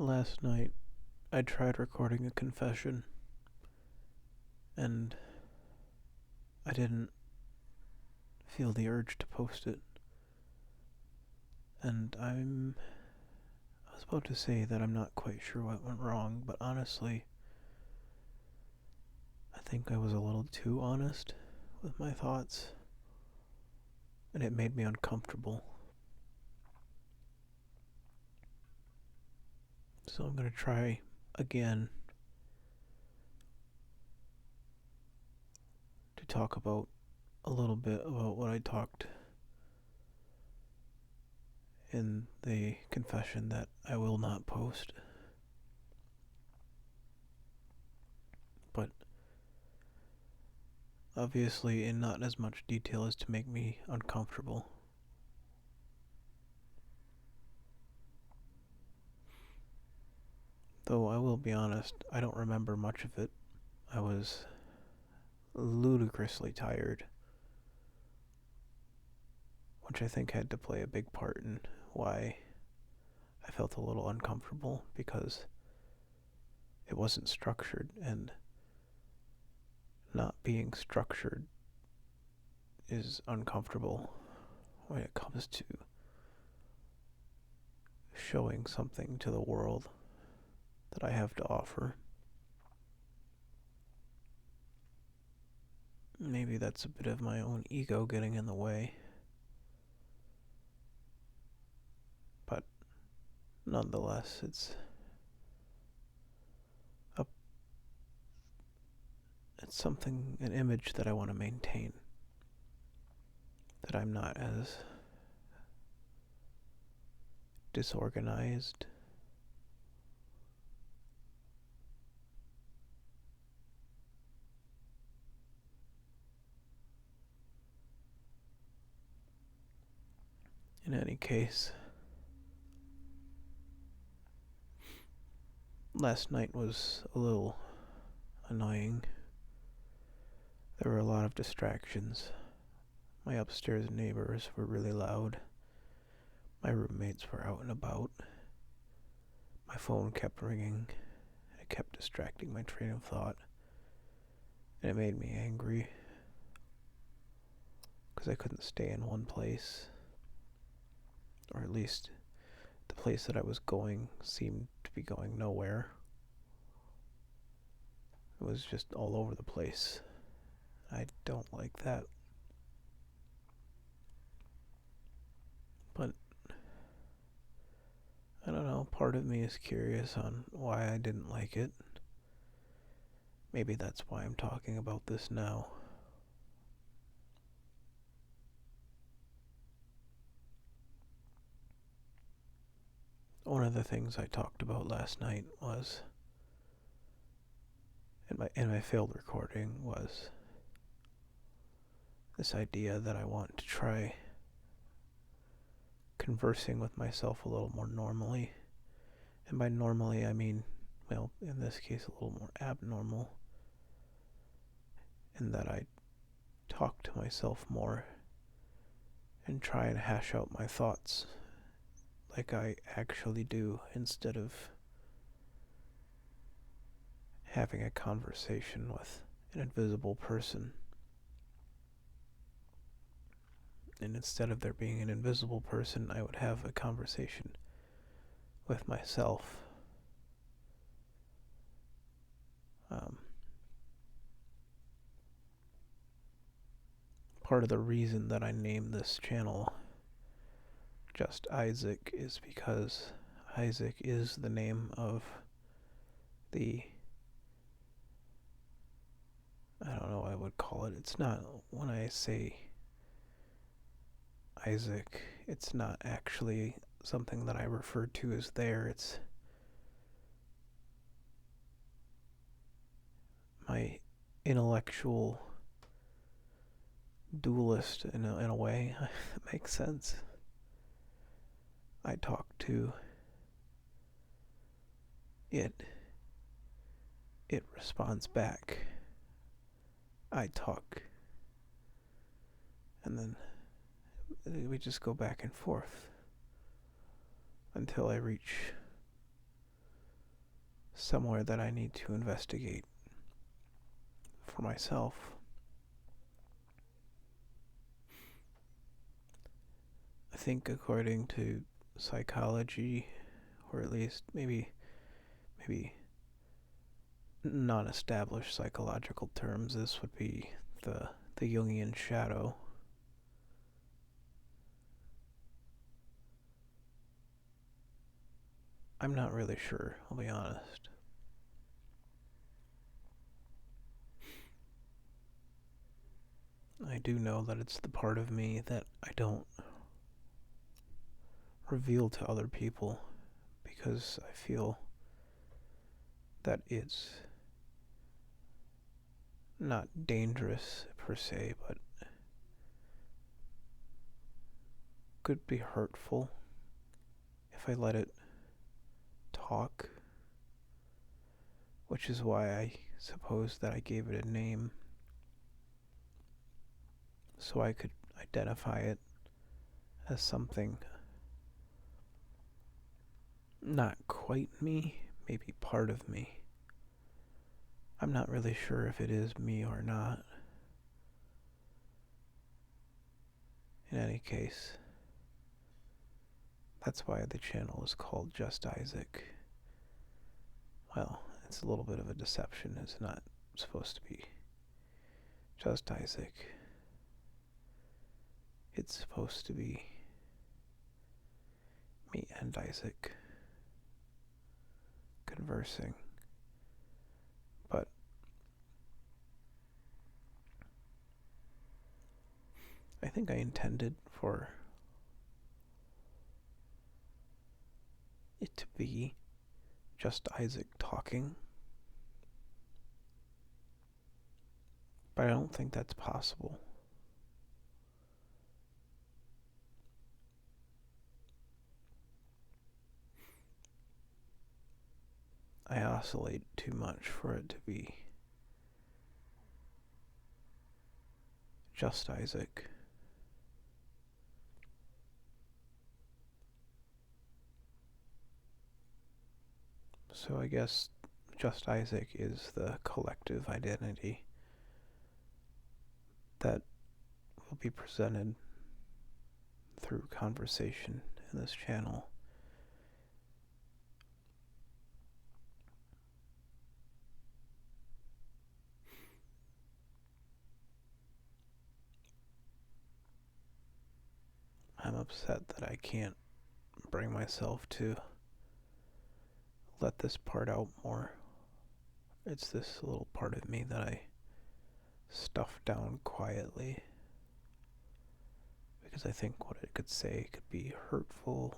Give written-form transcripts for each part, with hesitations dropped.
Last night, I tried recording a confession, and I didn't feel the urge to post it. And I was about to say that I'm not quite sure what went wrong, but honestly, I think I was a little too honest with my thoughts, and it made me uncomfortable. So I'm gonna try again to talk about a little bit about what I talked in the confession that I will not post. But obviously, in not as much detail as to make me uncomfortable. Though I will be honest, I don't remember much of it. I was ludicrously tired, which I think had to play a big part in why I felt a little uncomfortable, because it wasn't structured, and not being structured is uncomfortable when it comes to showing something to the world that I have to offer. Maybe that's a bit of my own ego getting in the way, but nonetheless, a, it's something, an image that I want to maintain. That I'm not as disorganized. In any case, last night was a little annoying. There were a lot of distractions. My upstairs neighbors were really loud. My roommates were out and about. My phone kept ringing. It kept distracting my train of thought. And it made me angry, because I couldn't stay in one place. Or at least the place that I was going seemed to be going nowhere. It was just all over the place. I don't like that. But I don't know, part of me is curious on why I didn't like it. Maybe that's why I'm talking about this now. One of the things I talked about last night was, in my failed recording, was this idea that I want to try conversing with myself a little more normally. And by normally, I mean, well, in this case, a little more abnormal, in that I talk to myself more and try and hash out my thoughts like I actually do, instead of having a conversation with an invisible person. And instead of there being an invisible person, I would have a conversation with myself. Part of the reason that I named this channel Just Isaac is because Isaac is the name of the, I don't know what I would call it. It's not, when I say Isaac, it's not actually something that I refer to as there. It's my intellectual dualist in a way. That makes sense. I talk to it. It responds back. I talk. And then we just go back and forth until I reach somewhere that I need to investigate for myself. I think according to psychology, or at least maybe non-established psychological terms, this would be the Jungian shadow. I'm not really sure, I'll be honest. I do know that it's the part of me that I don't reveal to other people because I feel that it's not dangerous per se, but could be hurtful if I let it talk, which is why I suppose that I gave it a name so I could identify it as something not quite me, maybe part of me. I'm not really sure if it is me or not. In any case, that's why the channel is called Just Isaac. Well, it's a little bit of a deception. It's not supposed to be Just Isaac. It's supposed to be me and Isaac conversing. But I think I intended for it to be just Isaac talking. But I don't think that's possible. I oscillate too much for it to be just Isaac. So I guess Just Isaac is the collective identity that will be presented through conversation in this channel. I'm upset that I can't bring myself to let this part out more. It's this little part of me that I stuff down quietly because I think what it could say could be hurtful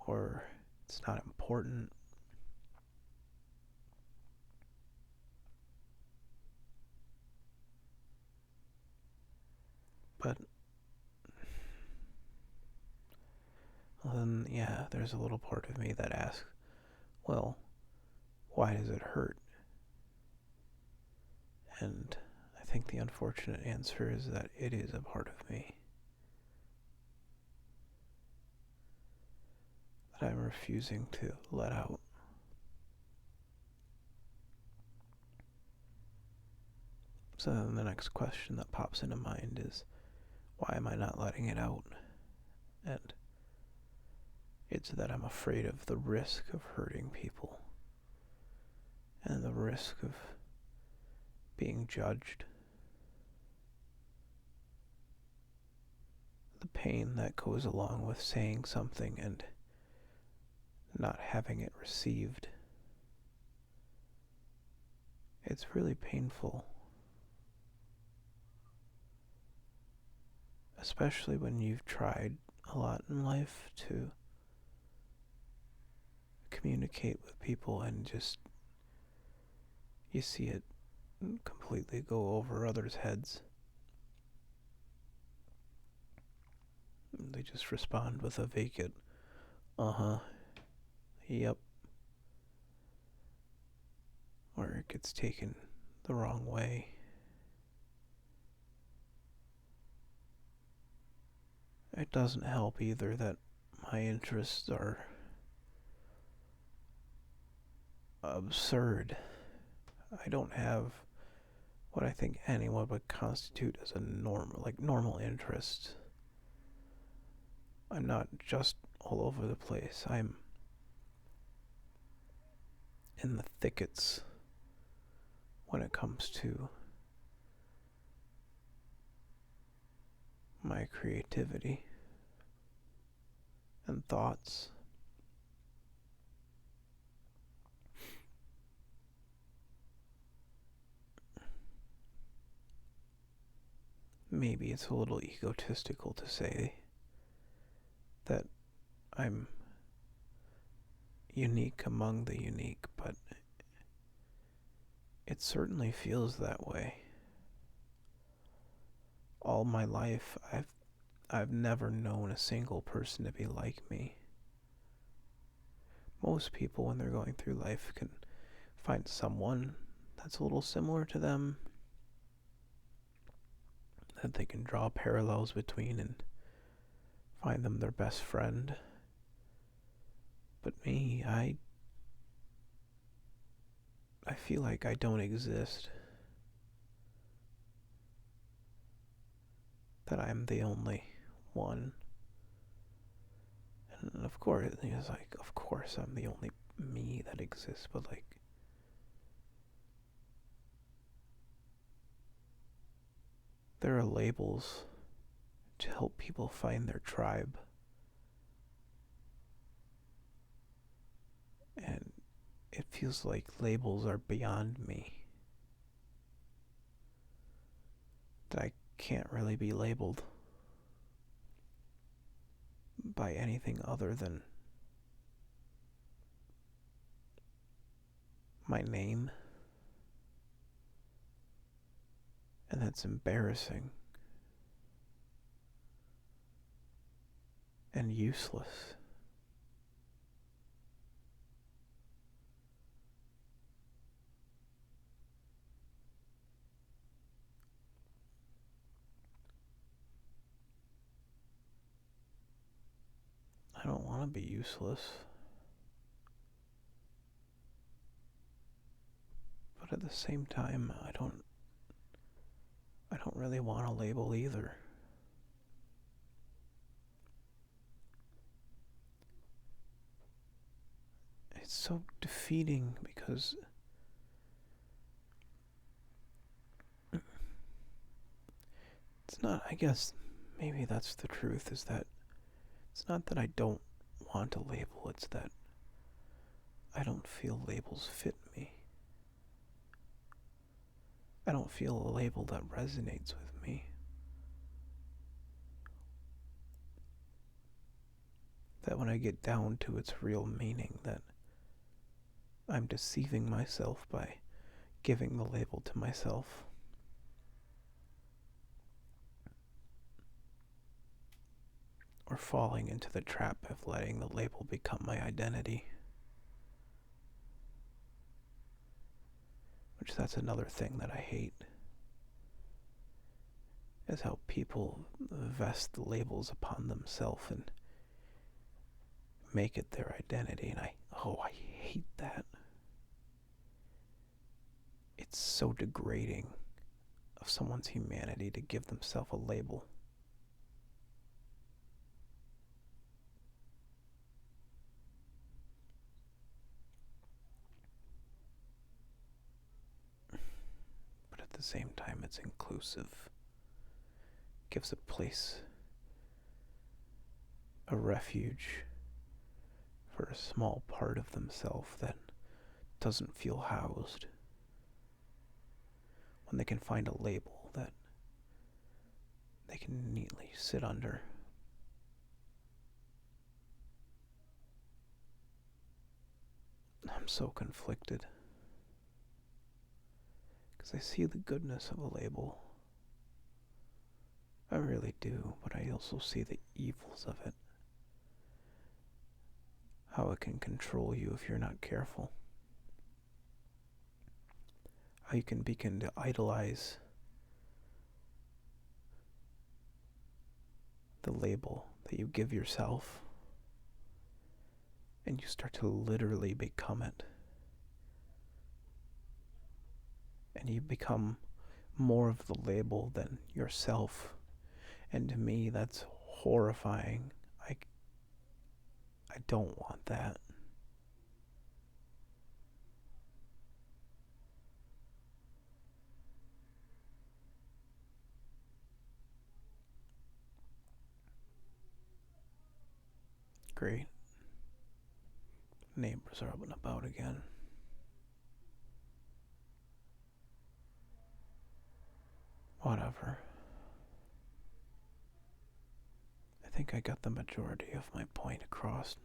or it's not important. But then, yeah, there's a little part of me that asks, well, why does it hurt? And I think the unfortunate answer is that it is a part of me that I'm refusing to let out. So then the next question that pops into mind is, why am I not letting it out? And it's that I'm afraid of the risk of hurting people and the risk of being judged. The pain that goes along with saying something and not having it received. It's really painful. Especially when you've tried a lot in life to communicate with people and just you see it completely go over others' heads. They just respond with a vacant, uh-huh, yep. Or it gets taken the wrong way. It doesn't help either that my interests are absurd. I don't have what I think anyone would constitute as a normal interest. I'm not just all over the place. I'm in the thickets when it comes to my creativity and thoughts. Maybe it's a little egotistical to say that I'm unique among the unique, but it certainly feels that way. All my life, I've never known a single person to be like me. Most people, when they're going through life, can find someone that's a little similar to them that they can draw parallels between and find them their best friend. But me, I feel like I don't exist. That I'm the only one. And of course, it's like, of course I'm the only me that exists, but like, there are labels to help people find their tribe. And it feels like labels are beyond me. That I can't really be labeled by anything other than my name. And that's embarrassing and useless. I don't want to be useless. But at the same time, I don't really want a label either. It's so defeating because it's not, I guess maybe that's the truth, is that it's not that I don't want a label, it's that I don't feel labels fit me. I don't feel a label that resonates with me. That when I get down to its real meaning, that I'm deceiving myself by giving the label to myself. Or falling into the trap of letting the label become my identity. Which that's another thing that I hate. Is how people vest labels upon themselves and make it their identity, and I hate that. It's so degrading of someone's humanity to give themselves a label. But at the same time, it's inclusive. Gives a place, a refuge for a small part of themselves that doesn't feel housed. When they can find a label that they can neatly sit under. I'm so conflicted. Because I see the goodness of a label. I really do, but I also see the evils of it. How it can control you if you're not careful. How you can begin to idolize the label that you give yourself, and you start to literally become it. and you become more of the label than yourself. And to me, that's horrifying. I don't want that. Great. Neighbors are up and about again. Whatever. I think I got the majority of my point across.